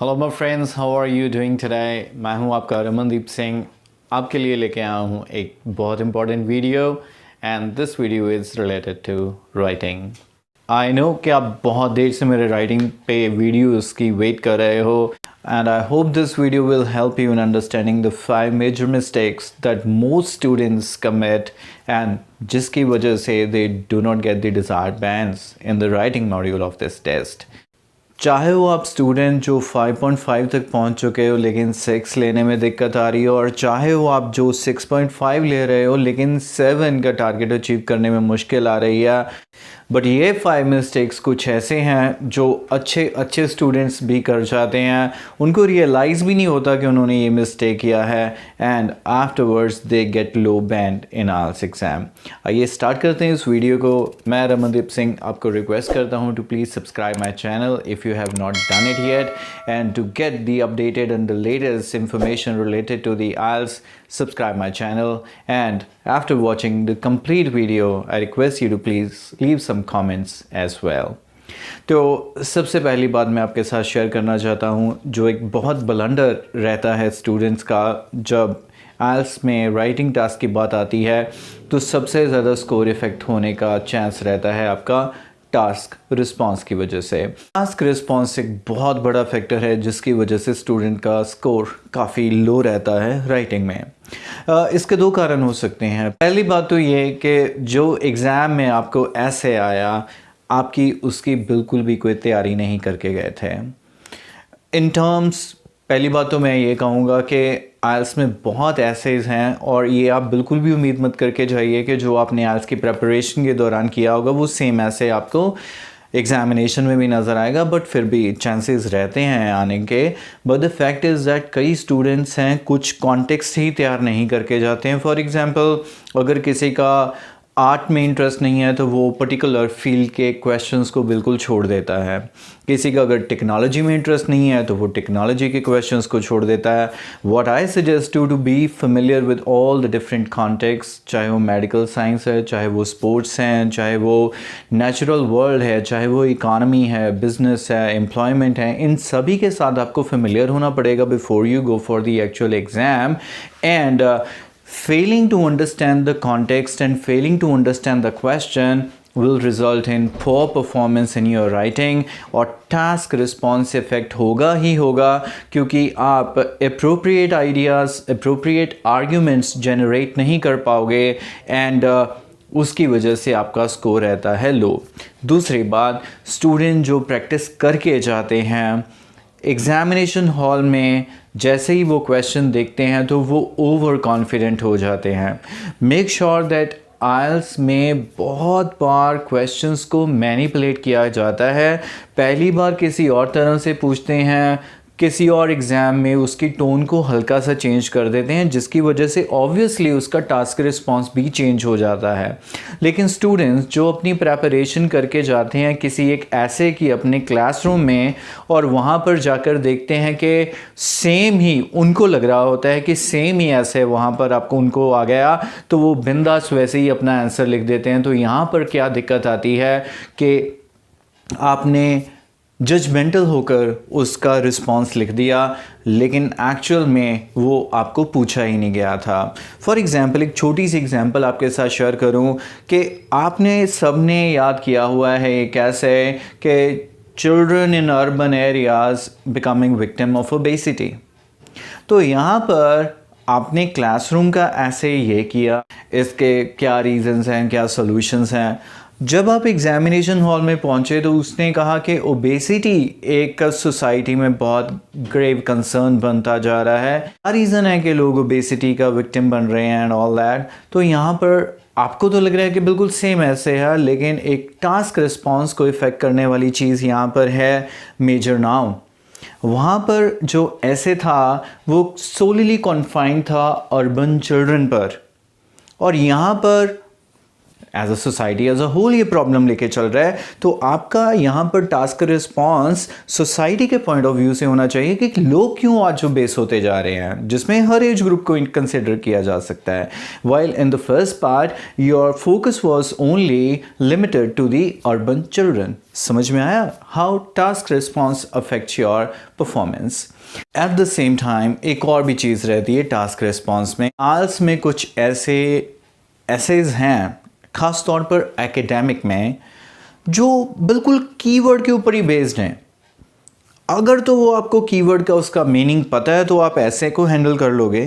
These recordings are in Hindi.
Hello my friends, how are you doing today. मैं हूं आपका रमनदीप सिंह। आपके लिए लेके आया हूं एक बहुत important video and this video is related to writing. I know कि आप बहुत देर से मेरे राइटिंग पे वीडियोस की वेट कर रहे हो and I hope this video will help you in understanding the 5 major mistakes that most students commit and जिसकी वजह से they do not get the desired bands in the writing module of this test। चाहे वो आप स्टूडेंट जो 5.5 तक पहुंच चुके हो लेकिन 6 लेने में दिक्कत आ रही हो, और चाहे वो आप जो 6.5 ले रहे हो लेकिन 7 का टारगेट अचीव करने में मुश्किल आ रही है। बट ये 5 मिस्टेक्स कुछ ऐसे हैं जो अच्छे स्टूडेंट्स भी कर जाते हैं, उनको रियलाइज़ भी नहीं होता कि उन्होंने ये मिस्टेक किया है and afterwards they get low band in IELTS exam. आइए स्टार्ट करते हैं इस वीडियो को। मैं रमनदीप सिंह आपको रिक्वेस्ट करता हूँ to please subscribe my channel if you have not done it yet, and to get the updated and the latest information related to the IELTS, subscribe my channel, and after watching the complete video I request you to please leave some comments as well। तो सबसे पहली बात मैं आपके साथ शेयर करना चाहता हूँ जो एक बहुत ब्लंडर रहता है स्टूडेंट्स का जब आइल्स में राइटिंग टास्क की बात आती है, तो सबसे ज़्यादा स्कोर इफ़ेक्ट होने का चांस रहता है आपका टास्क रिस्पांस की वजह से। टास्क रिस्पांस एक बहुत बड़ा फैक्टर है जिसकी वजह से स्टूडेंट का स्कोर काफ़ी लो रहता है राइटिंग में। इसके 2 कारण हो सकते हैं। पहली बात तो ये कि जो एग्ज़ाम में आपको ऐसे आया, आपकी उसकी बिल्कुल भी कोई तैयारी नहीं करके गए थे। इन टर्म्स, पहली बात तो मैं ये कहूँगा कि आइल्स में बहुत एसेज हैं और ये आप बिल्कुल भी उम्मीद मत करके जाइए कि जो आपने आइल्स की प्रिपरेशन के दौरान किया होगा वो सेम ऐसे आपको एग्जामिनेशन में भी नज़र आएगा, बट फिर भी चांसेस रहते हैं आने के। But the fact is that कई स्टूडेंट्स हैं कुछ कॉन्टेक्स्ट ही तैयार नहीं करके जाते हैं। फॉर एग्ज़ाम्पल, अगर किसी का आर्ट में इंटरेस्ट नहीं है तो वो पर्टिकुलर फील्ड के क्वेश्चंस को बिल्कुल छोड़ देता है। किसी का अगर टेक्नोलॉजी में इंटरेस्ट नहीं है तो वो टेक्नोलॉजी के क्वेश्चंस को छोड़ देता है। What I suggest to be familiar with all the different context, चाहे वो मेडिकल साइंस है, चाहे वो स्पोर्ट्स हैं, चाहे वो नेचुरल वर्ल्ड है, चाहे वो इकानमी है, बिजनेस है, एम्प्लॉयमेंट है, इन सभी के साथ आपको फेमिलियर होना पड़ेगा before you go for the actual exam. And failing to understand the context and failing to understand the question will result in poor performance in your writing, और task response effect होगा ही होगा क्योंकि आप appropriate ideas, appropriate arguments generate नहीं कर पाओगे and उसकी वजह से आपका स्कोर रहता है लो। दूसरी बात, स्टूडेंट जो प्रैक्टिस करके जाते हैं एग्ज़ामिनेशन हॉल में, जैसे ही वो क्वेश्चन देखते हैं तो वो ओवर कॉन्फिडेंट हो जाते हैं। मेक श्योर दैट आइल्स में बहुत बार क्वेश्चंस को मैनिपुलेट किया जाता है। पहली बार किसी और तरह से पूछते हैं, किसी और एग्ज़ाम में उसकी टोन को हल्का सा चेंज कर देते हैं जिसकी वजह से ऑब्वियसली उसका टास्क रिस्पांस भी चेंज हो जाता है। लेकिन स्टूडेंट्स जो अपनी प्रेपरेशन करके जाते हैं किसी एक ऐसे की अपने क्लासरूम में और वहाँ पर जाकर देखते हैं कि सेम ही उनको लग रहा होता है कि सेम ही ऐसे वहाँ पर आपको उनको आ गया, तो वो बिंदास वैसे ही अपना आंसर लिख देते हैं। तो यहाँ पर क्या दिक्कत आती है कि आपने जजमेंटल होकर उसका रिस्पांस लिख दिया लेकिन एक्चुअल में वो आपको पूछा ही नहीं गया था। फॉर एग्ज़ाम्पल, एक छोटी सी एग्ज़ाम्पल आपके साथ शेयर करूं कि आपने सबने याद किया हुआ है ये कैसे कि children in urban areas becoming victim of obesity. तो यहाँ पर आपने क्लासरूम का ऐसे ये किया, इसके क्या रीज़न्स हैं, क्या सॉल्यूशंस हैं। जब आप एग्ज़ामिनेशन हॉल में पहुंचे तो उसने कहा कि ओबेसिटी एक सोसाइटी में बहुत ग्रेव कंसर्न बनता जा रहा है। क्या रीज़न है कि लोग ओबेसिटी का विक्टिम बन रहे हैं एंड ऑल दैट। तो यहाँ पर आपको तो लग रहा है कि बिल्कुल सेम ऐसे है, लेकिन एक टास्क रिस्पॉन्स को इफ़ेक्ट करने वाली चीज़ यहाँ पर है मेजर नाउन। वहाँ पर जो ऐसे था वो सोलिली कॉन्फाइंड था अर्बन चिल्ड्रन पर, और यहाँ पर as a society as a whole ये प्रॉब्लम लेके चल रहा है। तो आपका यहाँ पर टास्क रिस्पॉन्स सोसाइटी के पॉइंट ऑफ व्यू से होना चाहिए कि लोग क्यों आज बेस होते जा रहे हैं, जिसमें हर एज ग्रुप को कंसिडर किया जा सकता है। While in the first part your focus was only limited to the urban children. समझ में आया how task response affects your performance. At the same time एक और भी चीज़ रहती है टास्क रिस्पॉन्स में। आल्स में कुछ ऐसे एसेज हैं ख़ास तौर पर एकेडमिक में जो बिल्कुल कीवर्ड के ऊपर ही बेस्ड हैं। अगर तो वो आपको कीवर्ड का उसका मीनिंग पता है तो आप ऐसे को हैंडल कर लोगे।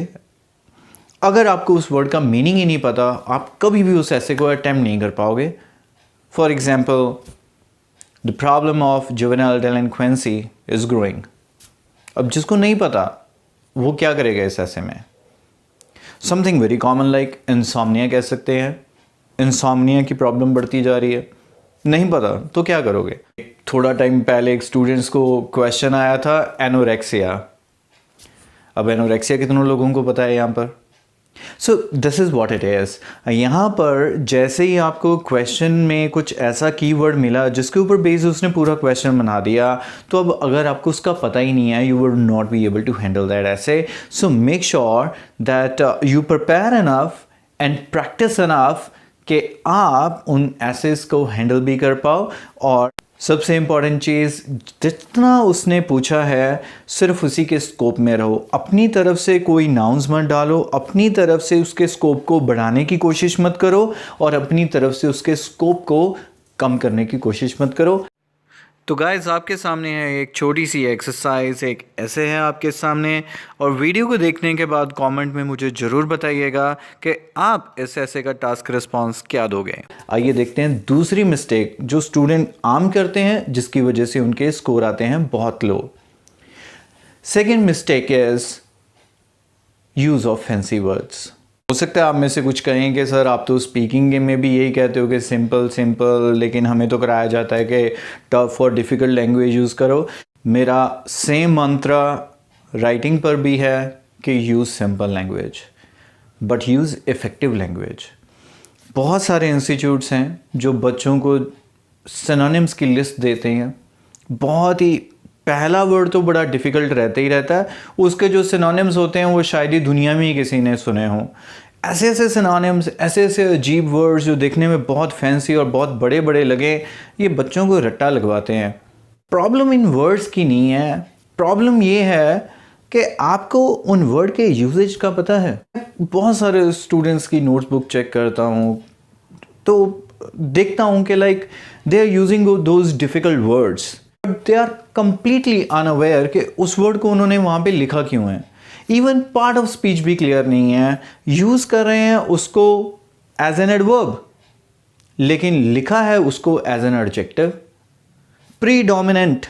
अगर आपको उस वर्ड का मीनिंग ही नहीं पता आप कभी भी उस ऐसे को अटेम्प्ट नहीं कर पाओगे। For example, the problem of juvenile delinquency is growing. अब जिसको नहीं पता वो क्या करेगा इस ऐसे में? Something very common like insomnia कह सकते हैं। इंसोम्निया की प्रॉब्लम बढ़ती जा रही है, नहीं पता तो क्या करोगे? थोड़ा टाइम पहले एक स्टूडेंट्स को क्वेश्चन आया था एनोरेक्सिया। अब एनोरेक्सिया कितनों लोगों को पता है यहाँ पर? So this is what it is. यहाँ पर जैसे ही आपको क्वेश्चन में कुछ ऐसा कीवर्ड मिला जिसके ऊपर बेस उसने पूरा क्वेश्चन बना दिया, तो अब अगर आपको उसका पता ही नहीं है, you will not be able to handle that ऐसे। So make sure that you prepare enough and practice enough कि आप उन एसेस को हैंडल भी कर पाओ। और सबसे इम्पॉर्टेंट चीज़, जितना उसने पूछा है सिर्फ उसी के स्कोप में रहो। अपनी तरफ से कोई नाउन्स मत डालो, अपनी तरफ से उसके स्कोप को बढ़ाने की कोशिश मत करो और अपनी तरफ से उसके स्कोप को कम करने की कोशिश मत करो। तो गाइस आपके सामने है एक छोटी सी एक्सरसाइज, एक ऐसे है आपके सामने, और वीडियो को देखने के बाद कमेंट में मुझे ज़रूर बताइएगा कि आप इस ऐसे का टास्क रिस्पांस क्या दोगे। आइए देखते हैं दूसरी मिस्टेक जो स्टूडेंट आम करते हैं जिसकी वजह से उनके स्कोर आते हैं बहुत low. Second mistake is use of fancy words. हो सकता है आप में से कुछ कहें कि सर आप तो स्पीकिंग में भी यही कहते हो कि सिंपल सिंपल, लेकिन हमें तो कराया जाता है कि टफ और डिफ़िकल्ट लैंग्वेज यूज़ करो। मेरा सेम मंत्रा राइटिंग पर भी है कि use simple language but use effective language. बहुत सारे इंस्टीट्यूट्स हैं जो बच्चों को सिनोनिम्स की लिस्ट देते हैं। बहुत ही पहला वर्ड तो बड़ा डिफ़िकल्ट रहता ही रहता है, उसके जो सिनोनिम्स होते हैं वो शायद ही दुनिया में ही किसी ने सुने हों। ऐसे ऐसे सिनोनिम्स, ऐसे ऐसे अजीब वर्ड्स जो देखने में बहुत फैंसी और बहुत बड़े बड़े लगे, ये बच्चों को रट्टा लगवाते हैं। प्रॉब्लम इन वर्ड्स की नहीं है, प्रॉब्लम ये है कि आपको उन वर्ड के यूजेज का पता है। बहुत सारे स्टूडेंट्स की नोटबुक चेक करता हूँ तो देखता हूँ कि like they are using those difficult words but they are completely unaware कि उस वर्ड को उन्होंने वहाँ पे लिखा क्यों है। इवन पार्ट ऑफ स्पीच भी क्लियर नहीं है, यूज़ कर रहे हैं उसको एज एन एडवर्ब लेकिन लिखा है उसको as an adjective. Predominant,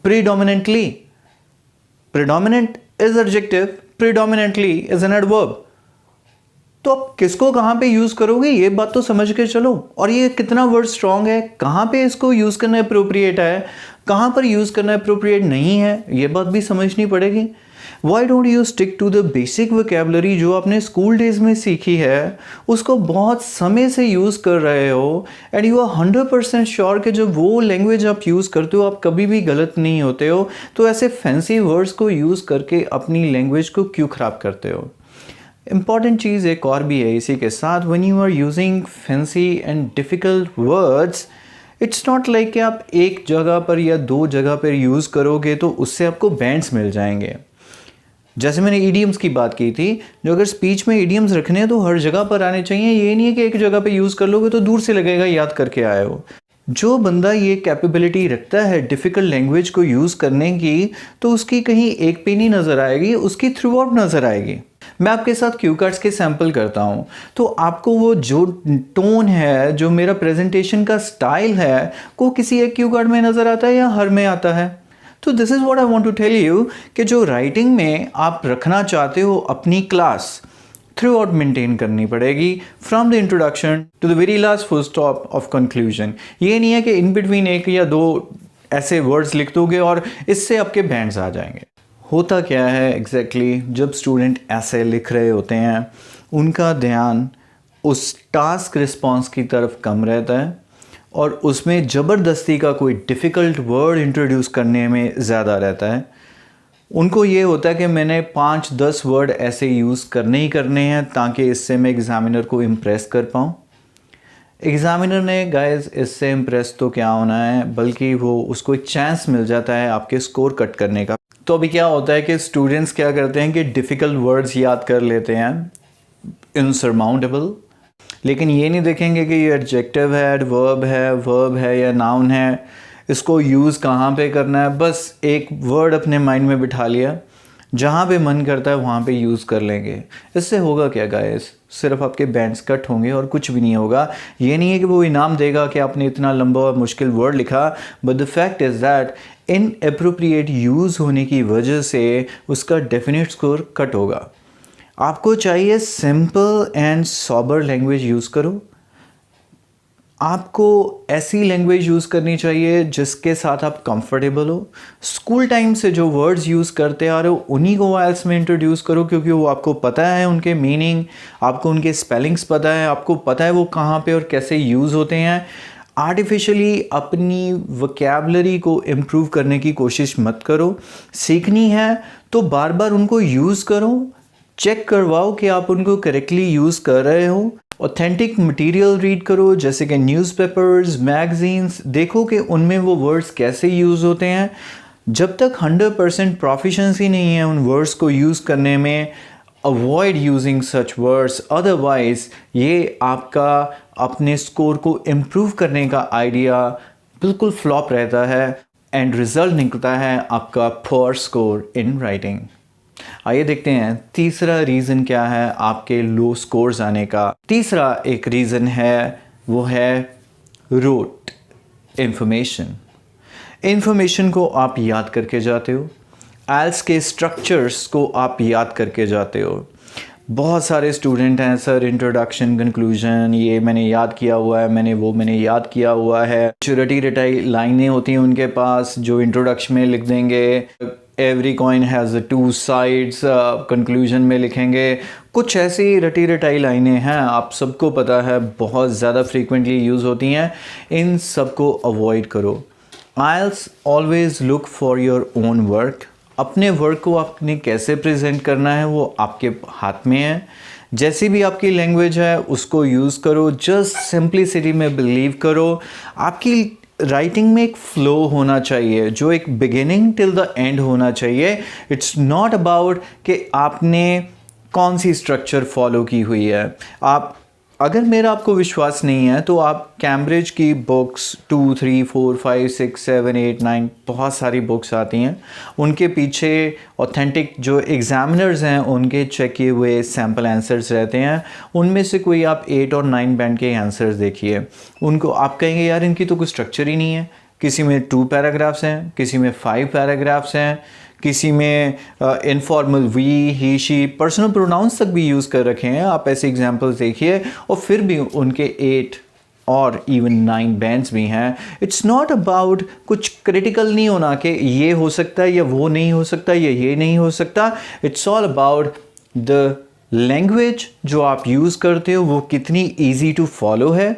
predominantly, predominant is adjective, predominantly is an adverb. तो आप किसको कहाँ पे यूज़ करोगे ये बात तो समझ के चलो। और ये कितना वर्ड स्ट्रॉन्ग है, कहाँ पे इसको यूज़ करना अप्रोप्रिएट है, कहाँ पर यूज़ करना अप्रोप्रिएट नहीं है, ये बात भी समझनी पड़ेगी। Why don't you stick to the basic vocabulary जो आपने स्कूल डेज में सीखी है, उसको बहुत समय से यूज़ कर रहे हो एंड यू आर 100% श्योर कि जब वो लैंग्वेज आप यूज़ करते हो आप कभी भी गलत नहीं होते हो। तो ऐसे फैंसी वर्ड्स को यूज़ करके अपनी लैंग्वेज को क्यों ख़राब करते हो। इम्पॉर्टेंट चीज़ एक और भी है इसी के साथ, when you are using fancy and difficult words, it's not like कि आप एक जगह पर या दो जगह पर यूज़ करोगे तो उससे आपको बैंड्स मिल जाएंगे। जैसे मैंने ईडियम्स की बात की थी, जो अगर स्पीच में ईडियम्स रखने हैं तो हर जगह पर आने चाहिए। ये नहीं है कि एक जगह पे यूज़ कर लोगे तो दूर से लगेगा याद करके आए हो। जो बंदा ये कैपेबिलिटी रखता है डिफ़िकल्ट लैंग्वेज को यूज़ करने की, तो उसकी कहीं एक पे नहीं नज़र आएगी, उसकी थ्रू आउट नज़र आएगी। मैं आपके साथ क्यू कार्ड्स के सैंपल करता हूँ तो आपको वो जो टोन है, जो मेरा प्रेजेंटेशन का स्टाइल है, को किसी एक क्यू कार्ड में नज़र आता है या हर में आता है। तो this is what I want to tell you कि जो राइटिंग में आप रखना चाहते हो अपनी क्लास, थ्रू आउट मेंटेन करनी पड़ेगी, from the introduction to the very last full stop of conclusion. ये नहीं है कि इन बिटवीन एक या दो ऐसे वर्ड्स लिख दोगे और इससे आपके बैंड्स आ जाएंगे। होता क्या है एग्जैक्टली जब स्टूडेंट ऐसे लिख रहे होते हैं, उनका ध्यान उस टास्क रिस्पॉन्स की तरफ कम रहता है और उसमें ज़बरदस्ती का कोई डिफ़िकल्ट वर्ड इंट्रोड्यूस करने में ज़्यादा रहता है। उनको ये होता है कि मैंने 5-10 वर्ड ऐसे यूज़ करने ही करने हैं ताकि इससे मैं एग्ज़ामिनर को इम्प्रेस कर पाऊँ। एग्ज़ामिनर ने गाइस इससे इम्प्रेस तो क्या होना है, बल्कि वो उसको एक चांस मिल जाता है आपके स्कोर कट करने का। तो अभी क्या होता है कि स्टूडेंट्स क्या करते हैं कि डिफ़िकल्ट वर्ड्स याद कर लेते हैं, इनसरमाउंटेबल, लेकिन ये नहीं देखेंगे कि ये एडजेक्टिव है, वर्ब है या नाउन है, इसको यूज़ कहाँ पे करना है। बस एक वर्ड अपने माइंड में बिठा लिया, जहाँ पे मन करता है वहाँ पे यूज़ कर लेंगे। इससे होगा क्या गाइस, सिर्फ आपके बैंड्स कट होंगे और कुछ भी नहीं होगा। ये नहीं है कि वो इनाम देगा कि आपने इतना लंबा और मुश्किल वर्ड लिखा, but the fact is that in appropriate use होने की वजह से उसका डेफिनेट स्कोर कट होगा। आपको चाहिए simple and sober language use करो। आपको ऐसी लैंग्वेज यूज़ करनी चाहिए जिसके साथ आप कंफर्टेबल हो। स्कूल टाइम से जो वर्ड्स यूज़ करते आ रहे हो उन्हीं को आइल्स में इंट्रोड्यूस करो, क्योंकि वो आपको पता है उनके मीनिंग, आपको उनके स्पेलिंग्स पता है, आपको पता है वो कहाँ पे और कैसे यूज़ होते हैं। आर्टिफिशियली अपनी वोकैबुलरी को इम्प्रूव करने की कोशिश मत करो। सीखनी है तो बार बार उनको यूज़ करो, चेक करवाओ कि आप उनको करेक्टली यूज़ कर रहे हो। ऑथेंटिक मटेरियल रीड करो, जैसे कि न्यूज़पेपर्स, मैगजीन्स, देखो कि उनमें वो वर्ड्स कैसे यूज़ होते हैं। जब तक 100% प्रोफिशेंसी नहीं है उन वर्ड्स को यूज़ करने में, avoid using such words, otherwise ये आपका अपने स्कोर को इम्प्रूव करने का आइडिया बिल्कुल फ्लॉप रहता है एंड रिजल्ट निकलता है आपका पुअर स्कोर इन राइटिंग। आइए देखते हैं तीसरा रीज़न क्या है आपके लो स्कोर्स आने का। तीसरा एक रीज़न है, वो है रोट इंफॉर्मेशन को आप याद करके जाते हो, आइल्स के स्ट्रक्चर्स को आप याद करके जाते हो। बहुत सारे स्टूडेंट हैं सर, इंट्रोडक्शन, कंक्लूजन ये मैंने याद किया हुआ है, मैंने याद किया हुआ है। जो रटी रटाई लाइनें होती हैं उनके पास, जो इंट्रोडक्शन में लिख देंगे every coin has 2 sides, conclusion में लिखेंगे कुछ ऐसी रटी रटाई लाइनें हैं, आप सबको पता है बहुत ज़्यादा फ्रीक्वेंटली यूज़ होती हैं। इन सब को अवॉइड करो। IELTS always look for your own work. अपने वर्क को आपने कैसे प्रेजेंट करना है वो आपके हाथ में है। जैसी भी आपकी लैंग्वेज है उसको यूज़ करो, जस्ट सिंप्लिसिटी में बिलीव करो। आपकी राइटिंग में एक फ़्लो होना चाहिए, जो एक बिगिनिंग टिल द एंड होना चाहिए। इट्स नॉट अबाउट कि आपने कौन सी स्ट्रक्चर फॉलो की हुई है। अगर मेरा आपको विश्वास नहीं है तो आप कैम्ब्रिज की बुक्स 2, 3, 4, 5, 6, 7, 8, 9 बहुत सारी बुक्स आती हैं, उनके पीछे ऑथेंटिक जो एग्ज़ामिनर्स हैं उनके चेक किए हुए सैम्पल आंसर्स रहते हैं। उनमें से कोई आप 8 और 9 बैंड के आंसर्स देखिए, उनको आप कहेंगे यार इनकी तो कोई स्ट्रक्चर ही नहीं है। किसी में 2 पैराग्राफ्स हैं, किसी में 5 पैराग्राफ्स हैं, किसी में informal we, he, she, personal pronouns तक भी यूज़ कर रखे हैं। आप ऐसे एग्जांपल्स देखिए और फिर भी उनके 8 और इवन 9 बैंड्स भी हैं। इट्स नॉट अबाउट कुछ क्रिटिकल नहीं होना कि ये हो सकता है या वो नहीं हो सकता या ये नहीं हो सकता। It's all about the language जो आप यूज़ करते हो वो कितनी ईजी टू फॉलो है,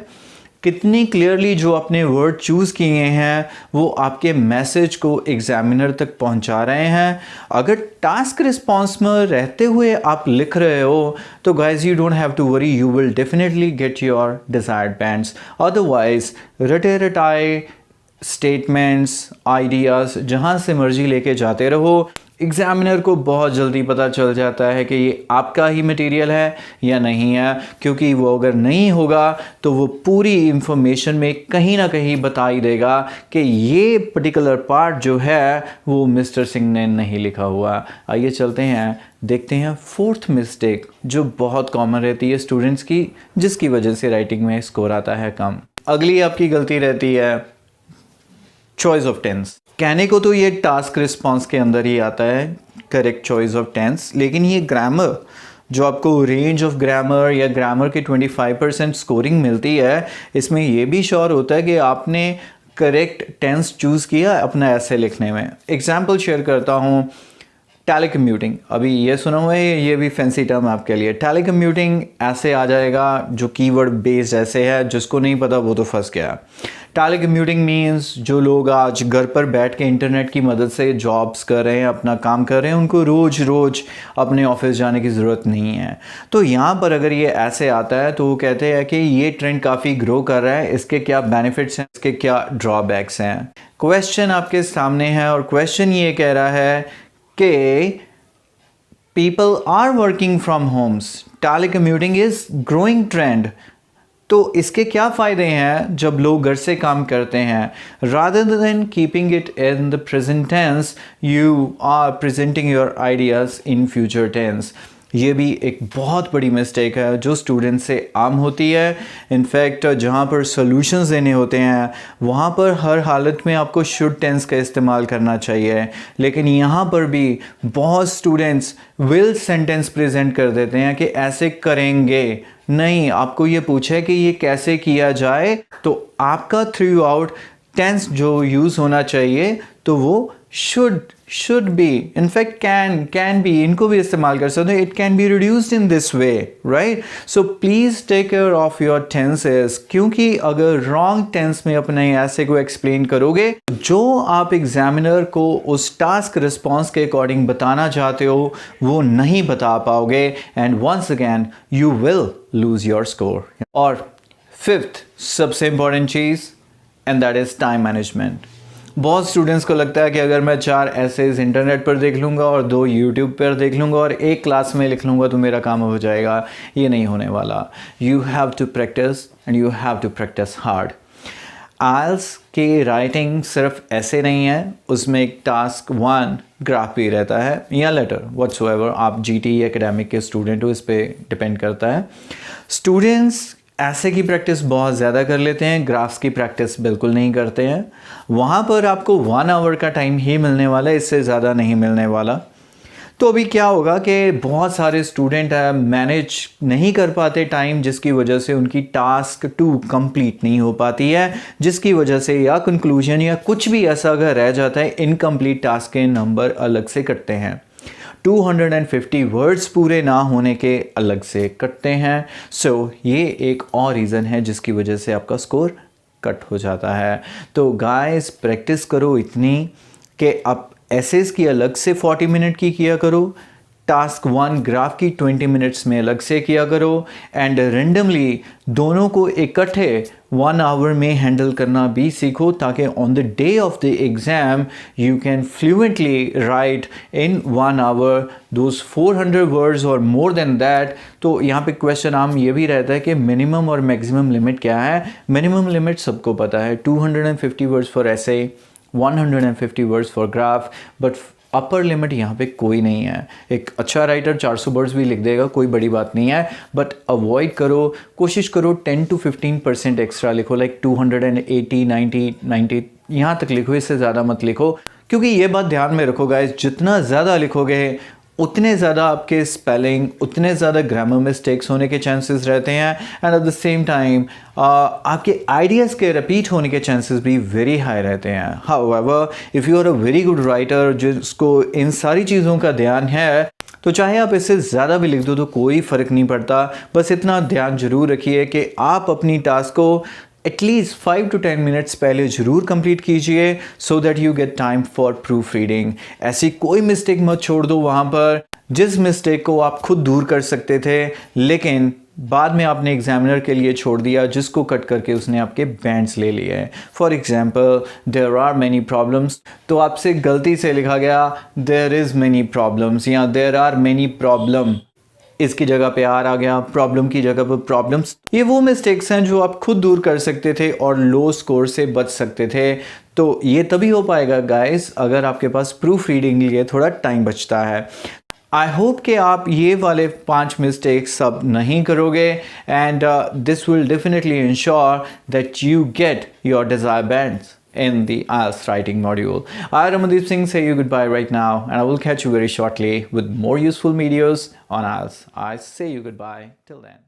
कितनी क्लियरली जो अपने वर्ड चूज़ किए हैं वो आपके मैसेज को एग्जामिनर तक पहुंचा रहे हैं। अगर टास्क रिस्पॉन्स में रहते हुए आप लिख रहे हो तो guys you don't have to worry, you will definitely get your desired bands. Otherwise रटे रटाए स्टेटमेंट्स, आइडियाज़ जहाँ से मर्जी लेके जाते रहो, एग्ज़ामिनर को बहुत जल्दी पता चल जाता है कि ये आपका ही मटेरियल है या नहीं है, क्योंकि वो अगर नहीं होगा तो वो पूरी इंफॉर्मेशन में कहीं ना कहीं बता ही देगा कि ये पर्टिकुलर पार्ट जो है वो मिस्टर सिंह ने नहीं लिखा हुआ। आइए चलते हैं, देखते हैं फोर्थ मिस्टेक जो बहुत कॉमन रहती है स्टूडेंट्स की, जिसकी वजह से राइटिंग में स्कोर आता है कम। अगली आपकी गलती रहती है चॉइस ऑफ टेंस। कहने को तो ये टास्क रिस्पॉन्स के अंदर ही आता है, करेक्ट चॉइस ऑफ टेंस, लेकिन ये ग्रामर जो आपको रेंज ऑफ ग्रामर या ग्रामर के 25% स्कोरिंग मिलती है, इसमें ये भी श्योर होता है कि आपने करेक्ट टेंस चूज़ किया अपना ऐसे लिखने में। एग्जाम्पल शेयर करता हूँ, टेलीकम्यूटिंग, अभी ये सुना हुआ है, ये भी फैंसी टर्म आपके लिए। टेलीकम्यूटिंग ऐसे आ जाएगा जो कीवर्ड बेस्ड ऐसे है, जिसको नहीं पता वो तो फंस गया। टेलीकम्यूटिंग मीन्स जो लोग आज घर पर बैठ के इंटरनेट की मदद से जॉब्स कर रहे हैं, अपना काम कर रहे हैं, उनको रोज़ रोज़ अपने ऑफिस जाने की ज़रूरत नहीं है। तो यहाँ पर अगर ये ऐसे आता है तो वो कहते हैं कि ये ट्रेंड काफ़ी ग्रो कर रहा है, इसके क्या बेनिफिट्स हैं, इसके क्या ड्रॉबैक्स हैं। क्वेश्चन आपके सामने है और क्वेश्चन ये कह रहा है कि people are working from homes, telecommuting is growing trend। तो इसके क्या फ़ायदे हैं जब लोग घर से काम करते हैं? rather than keeping it in the present tense, you are presenting your ideas in future tense। ये भी एक बहुत बड़ी मिस्टेक है जो स्टूडेंट से आम होती है। इनफैक्ट जहाँ पर सॉल्यूशंस देने होते हैं वहाँ पर हर हालत में आपको शुड टेंस का इस्तेमाल करना चाहिए, लेकिन यहाँ पर भी बहुत स्टूडेंट्स विल सेंटेंस प्रेजेंट कर देते हैं कि ऐसे करेंगे। नहीं, आपको ये पूछे कि ये कैसे किया जाए, तो आपका थ्रू आउट टेंस जो यूज़ होना चाहिए तो वो should be, in fact can be, इनको भी इस्तेमाल कर सकते हो। it can be reduced in this way, right? so please take care of your tenses, क्योंकि अगर wrong tense में अपने ऐसे को explain करोगे, जो आप एग्जामिनर को उस टास्क रिस्पॉन्स के अकॉर्डिंग बताना चाहते हो वो नहीं बता पाओगे, and once again you will lose your score। और फिफ्थ सबसे important cheese, and that is time management। बहुत स्टूडेंट्स को लगता है कि अगर मैं 4 एसेज इंटरनेट पर देख लूँगा और 2 यूट्यूब पर देख लूँगा और 1 क्लास में लिख लूँगा तो मेरा काम हो जाएगा। ये नहीं होने वाला। You have to practice and you have to practice hard. IELTS की राइटिंग सिर्फ ऐसे नहीं है, उसमें एक टास्क 1 ग्राफ भी रहता है या लेटर व्हाटसोएवर। आप जीटी एकेडमिक के स्टूडेंट हो, इस पर डिपेंड करता है। स्टूडेंट्स ऐसे की प्रैक्टिस बहुत ज़्यादा कर लेते हैं, ग्राफ्स की प्रैक्टिस बिल्कुल नहीं करते हैं। वहाँ पर आपको 1 आवर का टाइम ही मिलने वाला है, इससे ज़्यादा नहीं मिलने वाला। तो अभी क्या होगा कि बहुत सारे स्टूडेंट मैनेज नहीं कर पाते टाइम, जिसकी वजह से उनकी टास्क 2 कंप्लीट नहीं हो पाती है, जिसकी वजह से या कंक्लूजन या कुछ भी ऐसा अगर रह जाता है, इनकम्प्लीट टास्क के नंबर अलग से कटते हैं। 250 वर्ड्स पूरे ना होने के अलग से कटते हैं। सो ये एक और रीज़न है जिसकी वजह से आपका स्कोर कट हो जाता है। तो गाइस प्रैक्टिस करो इतनी कि आप एसेस की अलग से 40 मिनट की किया करो, टास्क 1 ग्राफ की 20 मिनट्स में अलग से किया करो, एंड रेंडमली दोनों को इकट्ठे 1 आवर में हैंडल करना भी सीखो, ताकि on the day of the exam you can fluently write in 1 hour those 400 words और मोर देन दैट। तो यहाँ पे क्वेश्चन आम ये भी रहता है कि मिनिमम और मैक्सिमम लिमिट क्या है। मिनिमम लिमिट सबको पता है 250 वर्ड्स फॉर ऐसे, 150 words for graph, but upper limit यहाँ पे कोई नहीं है। एक अच्छा राइटर 400 वर्ड्स भी लिख देगा, कोई बड़ी बात नहीं है, बट अवॉइड करो, कोशिश करो 10 to 15% एक्स्ट्रा लिखो, लाइक 280, 90 यहाँ तक लिखो, इससे ज़्यादा मत लिखो। क्योंकि ये बात ध्यान में रखो गाइस, जितना ज़्यादा लिखोगे उतने ज़्यादा आपके स्पेलिंग, उतने ज़्यादा ग्रामर मिस्टेक्स होने के चांसेस रहते हैं, and at the same time आपके आइडियाज़ के रिपीट होने के चांसेस भी वेरी हाई रहते हैं। However if you are a very good writer जिसको इन सारी चीज़ों का ध्यान है, तो चाहे आप इससे ज़्यादा भी लिख दो तो कोई फ़र्क नहीं पड़ता। बस इतना ध्यान जरूर रखिए कि आप अपनी टास्क को एटलीस्ट 5 to 10 मिनट्स पहले ज़रूर कंप्लीट कीजिए, so that you get time for proof reading. ऐसी कोई मिस्टेक मत छोड़ दो वहाँ पर जिस मिस्टेक को आप खुद दूर कर सकते थे, लेकिन बाद में आपने एग्जामिनर के लिए छोड़ दिया, जिसको कट करके उसने आपके बैंड्स ले लिए हैं। For example there are many problems, तो आपसे गलती से लिखा गया देयर इज़ मैनी प्रॉब्लम्स या देयर आर मैनी प्रॉब्लम, इसकी जगह पे आर आ गया, प्रॉब्लम की जगह पर प्रॉब्लम्स। ये वो मिस्टेक्स हैं जो आप खुद दूर कर सकते थे और लो स्कोर से बच सकते थे। तो ये तभी हो पाएगा गाइस अगर आपके पास प्रूफ रीडिंग के लिए थोड़ा टाइम बचता है। आई होप कि आप ये वाले 5 मिस्टेक्स सब नहीं करोगे, and this will definitely ensure that you get your desired bands in the IELTS writing module. I, Ramandeep Singh, say you goodbye right now, and I will catch you very shortly with more useful videos on IELTS. I say you goodbye till then.